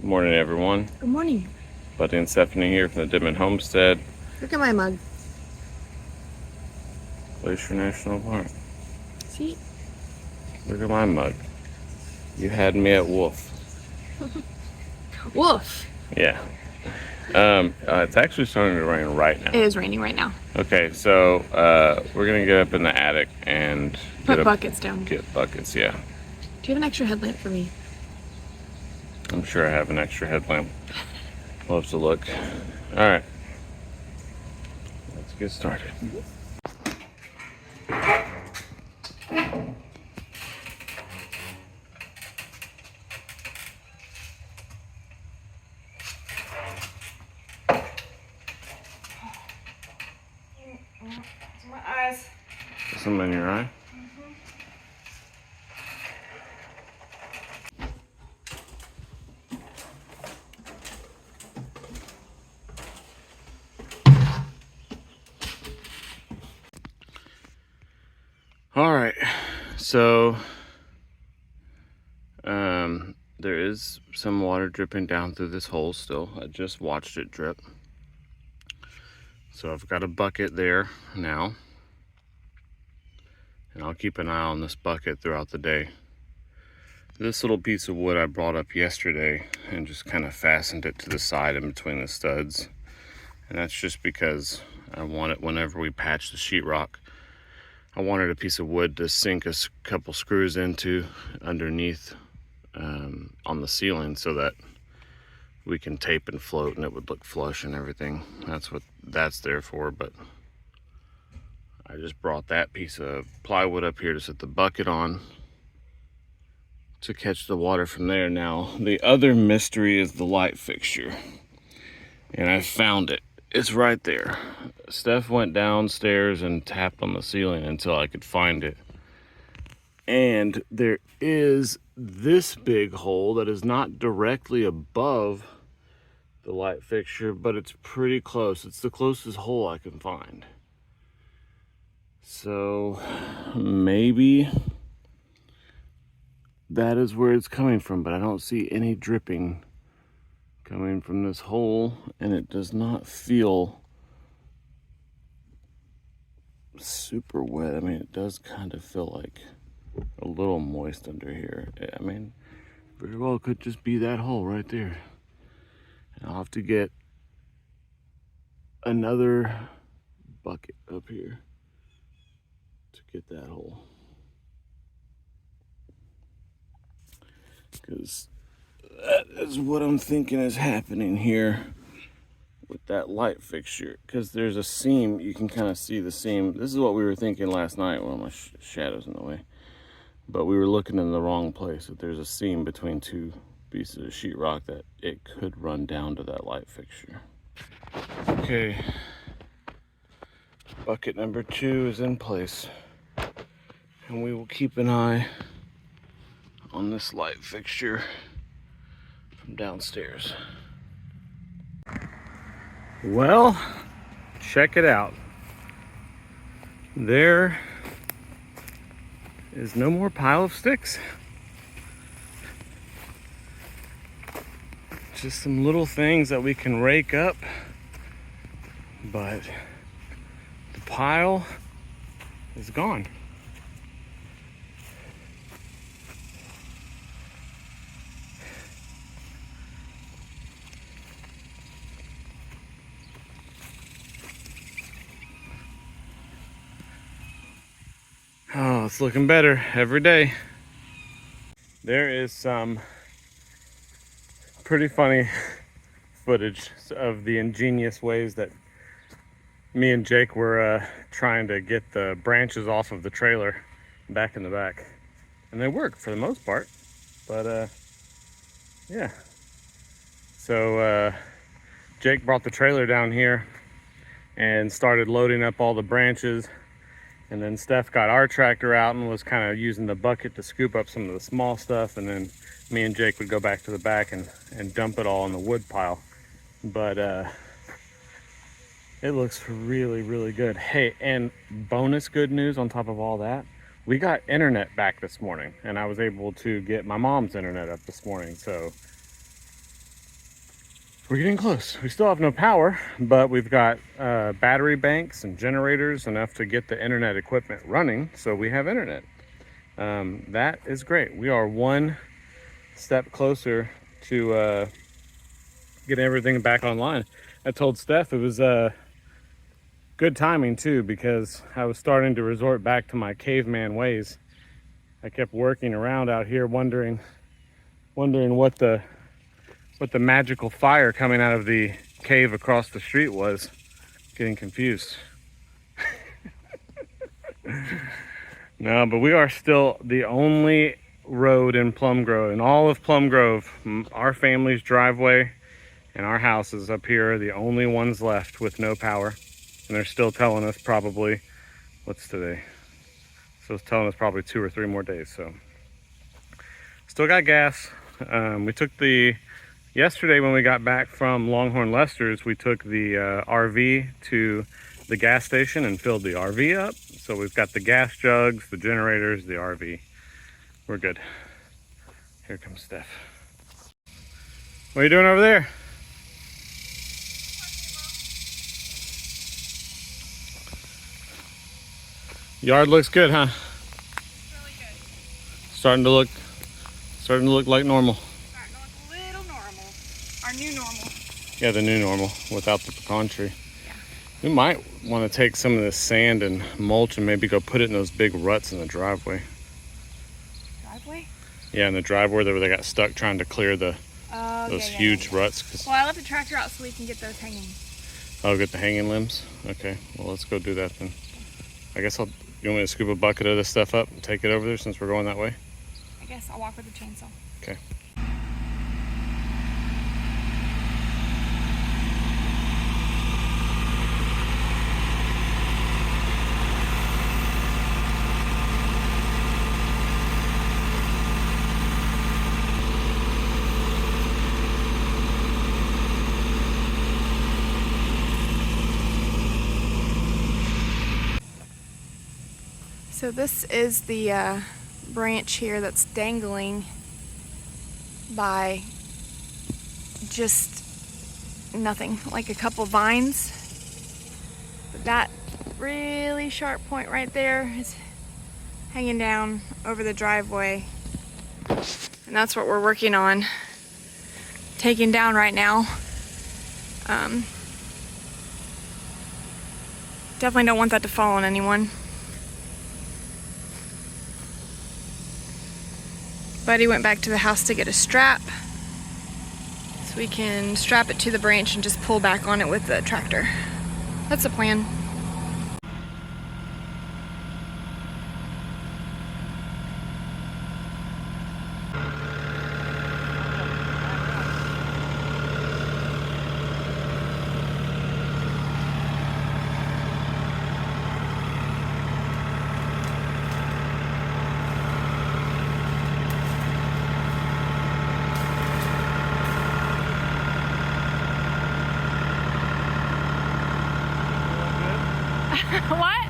Good morning, everyone. Good morning. Buddy and Stephanie here from the Homestead, Look at my mug. Glacier National Park. See? Look at my mug. You had me at wolf. Woof. Yeah. It's actually starting to rain right now. It is raining right now. Okay, so we're gonna get up in the attic and Put buckets down. Get buckets, yeah. Do you have an extra headlamp for me? I'm sure I have an extra headlamp. We'll have to look. All right. Let's get started. My eyes. Something in your eye? All right, so there is some water dripping down through this hole still. I just watched it drip. So I've got a bucket there now, and I'll keep an eye on this bucket throughout the day. This little piece of wood I brought up yesterday and just kind of fastened it to the side in between the studs. And that's just because I want it whenever we patch the sheetrock. I wanted a piece of wood to sink a couple screws into underneath on the ceiling so that we can tape and float and it would look flush and everything. That's what that's there for. But I just brought that piece of plywood up here to set the bucket on to catch the water from there. Now, the other mystery is the light fixture, and I found it. It's right there. Steph went downstairs and tapped on the ceiling until I could find it. And there is this big hole that is not directly above the light fixture, but it's pretty close. It's the closest hole I can find. So maybe that is where it's coming from, but I don't see any dripping coming from this hole, and it does not feel super wet. I mean, it does kind of feel like a little moist under here. I mean, very well could just be that hole right there. And I'll have to get another bucket up here to get that hole, because that is what I'm thinking is happening here with that light fixture. Because there's a seam, you can kind of see the seam. This is what we were thinking last night. Well, my shadow's in the way, but we were looking in the wrong place. That there's a seam between two pieces of sheetrock that it could run down to that light fixture. Okay, bucket number 2 is in place, and we will keep an eye on this light fixture from downstairs. Well, check it out. There is no more pile of sticks. Just some little things that we can rake up, but the pile is gone. Oh, it's looking better every day. There is some pretty funny footage of the ingenious ways that me and Jake were trying to get the branches off of the trailer back in the back. And they worked for the most part, but yeah. So Jake brought the trailer down here and started loading up all the branches. And then Steph got our tractor out and was kind of using the bucket to scoop up some of the small stuff. And then me and Jake would go back to the back and dump it all in the wood pile. But it looks really, really good. Hey, and bonus good news on top of all that, we got internet back this morning, and I was able to get my mom's internet up this morning. So We're getting close. We still have no power, but we've got battery banks and generators enough to get the internet equipment running, so we have internet. That is great. We are one step closer to getting everything back online. I told Steph it was good timing too, because I was starting to resort back to my caveman ways. I kept working around out here wondering what the magical fire coming out of the cave across the street was. Getting confused. No, but we are still the only road in Plum Grove. In all of Plum Grove, our family's driveway and our houses up here are the only ones left with no power. And they're still telling us probably, what's today? So it's telling us probably 2 or 3 more days. So still got gas. We took yesterday when we got back from Longhorn Lester's, we took the RV to the gas station and filled the RV up. So we've got the gas jugs, the generators, the RV. We're good. Here comes Steph. What are you doing over there? Yard looks good, huh? Really good. Starting to look like normal. Starting to look a little normal. Our new normal. Yeah, the new normal without the pecan tree. Yeah. We might want to take some of this sand and mulch and maybe go put it in those big ruts in the driveway. Driveway? Yeah, in the driveway where they got stuck trying to clear those huge ruts. Well, I left the tractor out so we can get those hanging. Oh, get the hanging limbs? Okay, well, let's go do that then. I guess you want me to scoop a bucket of this stuff up and take it over there since we're going that way? I guess I'll walk with the chainsaw. Okay. So this is the branch here that's dangling by just nothing, like a couple vines. But that really sharp point right there is hanging down over the driveway. And that's what we're working on taking down right now. Definitely don't want that to fall on anyone. Buddy went back to the house to get a strap so we can strap it to the branch and just pull back on it with the tractor. That's the plan. What?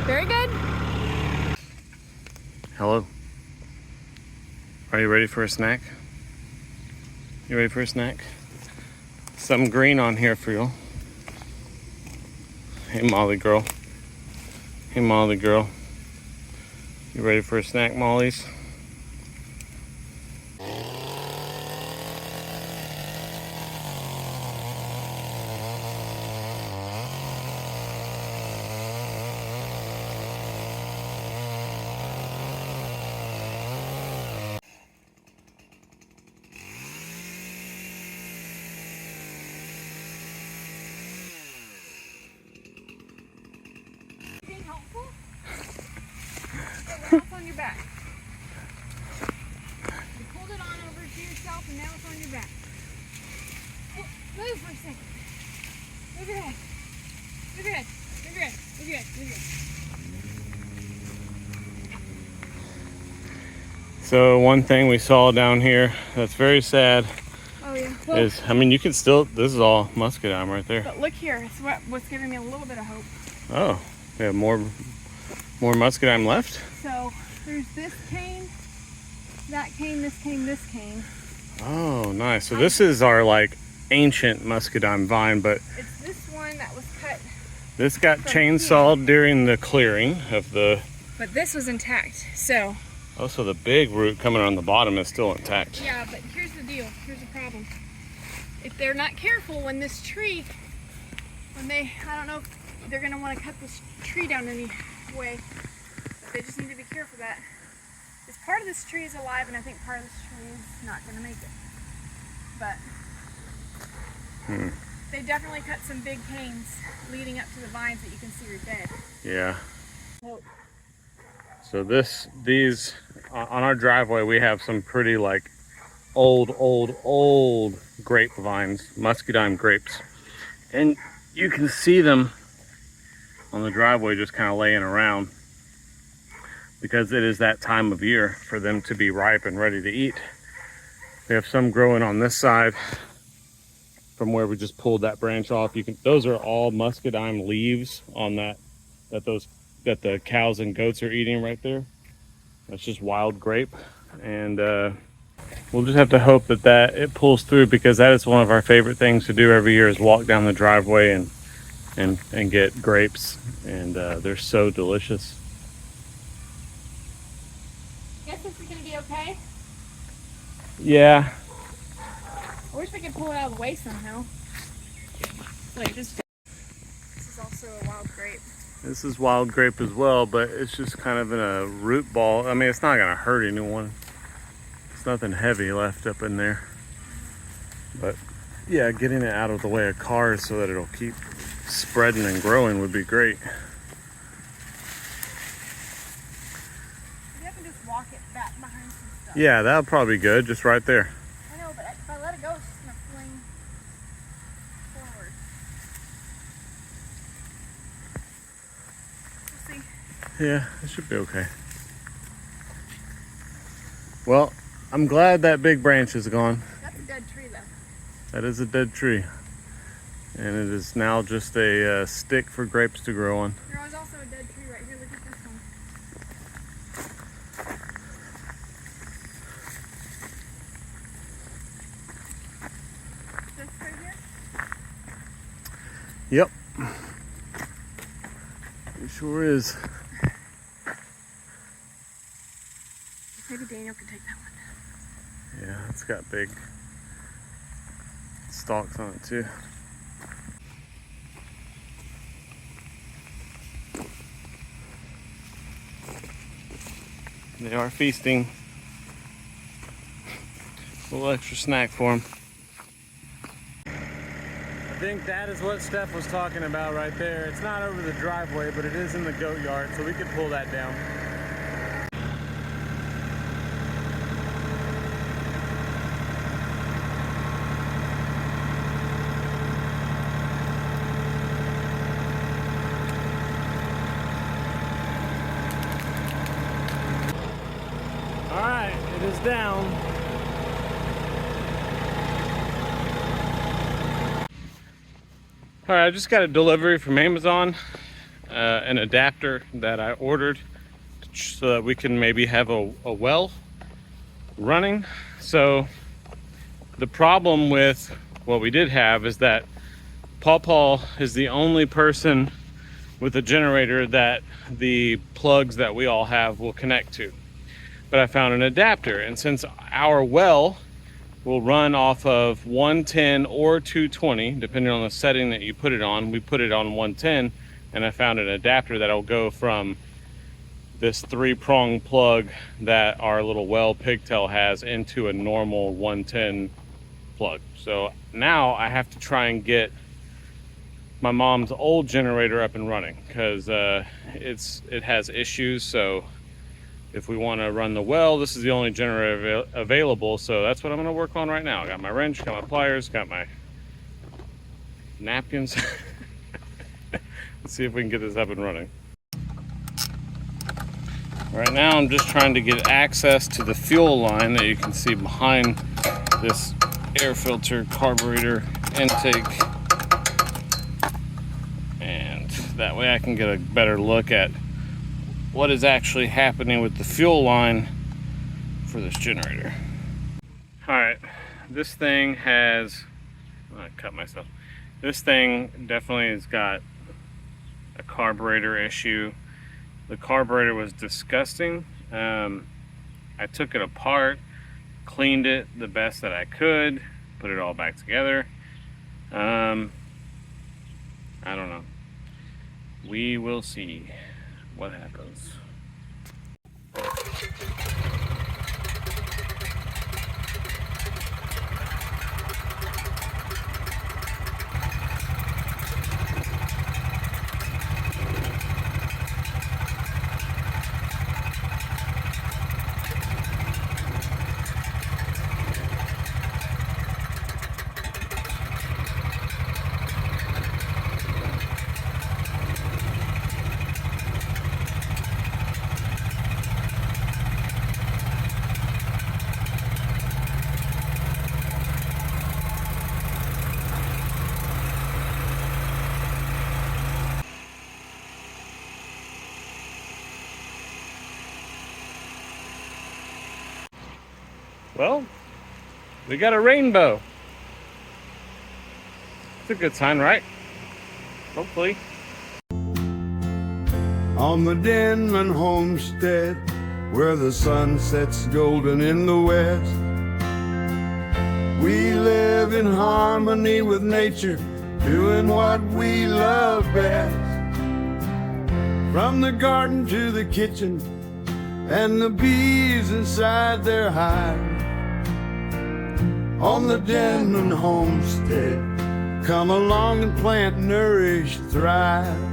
Very good. Hello. Are you ready for a snack? You ready for a snack? Something green on here for you. Hey, Molly girl. Hey, Molly girl. You ready for a snack, Molly's? move for a second. Move your head. Move your head. Move your head. Move your head. Move your head. So one thing we saw down here that's very sad Oh yeah. Well, is, I mean, you can still, this is all muscadine right there. but look here, it's what's giving me a little bit of hope. Oh, we have more muscadine left? So there's this cane, that cane, this cane, this cane. Oh, nice. So this is our like ancient muscadine vine, but It's this one that was cut. this got chainsawed during the clearing of the, But this was intact, so. also the big root coming on the bottom is still intact. Yeah, but here's the deal, here's the problem. If they're not careful when this tree, I don't know if they're gonna wanna cut this tree down anyway. They just need to be careful of that. This part of this tree is alive, and I think part of this tree is not gonna make it. But they definitely cut some big canes leading up to the vines that you can see are dead. Yeah. So, So these on our driveway, we have some pretty like old grapevines, muscadine grapes, and you can see them on the driveway just kind of laying around because it is that time of year for them to be ripe and ready to eat. We have some growing on this side from where we just pulled that branch off. Those are all muscadine leaves on that the cows and goats are eating right there. That's just wild grape, and we'll just have to hope that it pulls through, because that is one of our favorite things to do every year, is walk down the driveway and get grapes, and they're so delicious. guess this is gonna be okay. Yeah. I wish we could pull it out of the way somehow. Like this. This is also a wild grape. This is wild grape as well, but it's just kind of in a root ball. I mean, it's not gonna hurt anyone. There's nothing heavy left up in there. But yeah, getting it out of the way of cars so that it'll keep spreading and growing would be great. Maybe I can just walk it back behind some stuff. Yeah, that would probably be good, just right there. I know, but if I let it go, it's just gonna fling forward. We'll see. Yeah, it should be okay. Well, I'm glad that big branch is gone. That's a dead tree, though. That is a dead tree. And it is now just a stick for grapes to grow on. There was also a dead tree right here. Look at this one. This right here? Yep. It sure is. Maybe Daniel can take that one. Yeah, it's got big stalks on it too. They are feasting. A little extra snack for them. I think that is what Steph was talking about right there. It's not over the driveway, but it is in the goat yard, so we could pull that down. All right, it is down. All right, I just got a delivery from Amazon, an adapter that I ordered so that we can maybe have a well running. So the problem with what we did have is that Paul is the only person with a generator that the plugs that we all have will connect to. But I found an adapter, and since our well will run off of 110 or 220, depending on the setting that you put it on, we put it on 110, and I found an adapter that'll go from this 3-prong plug that our little well pigtail has into a normal 110 plug. So now I have to try and get my mom's old generator up and running, because it has issues. So if we want to run the well, this is the only generator available, so that's what I'm going to work on right now. I got my wrench, got my pliers, got my napkins. Let's see if we can get this up and running. Right now I'm just trying to get access to the fuel line that you can see behind this air filter carburetor intake, and that way I can get a better look at what is actually happening with the fuel line for this generator. Alright, this thing has, I cut myself. This thing definitely has got a carburetor issue. The carburetor was disgusting. I took it apart, cleaned it the best that I could, put it all back together. I don't know. We will see what happens. Well, we got a rainbow. It's a good sign, right? Hopefully. On the Denman homestead, where the sun sets golden in the west, we live in harmony with nature, doing what we love best. From the garden to the kitchen, and the bees inside their hive. On the Denman homestead, come along and plant, nourish, thrive.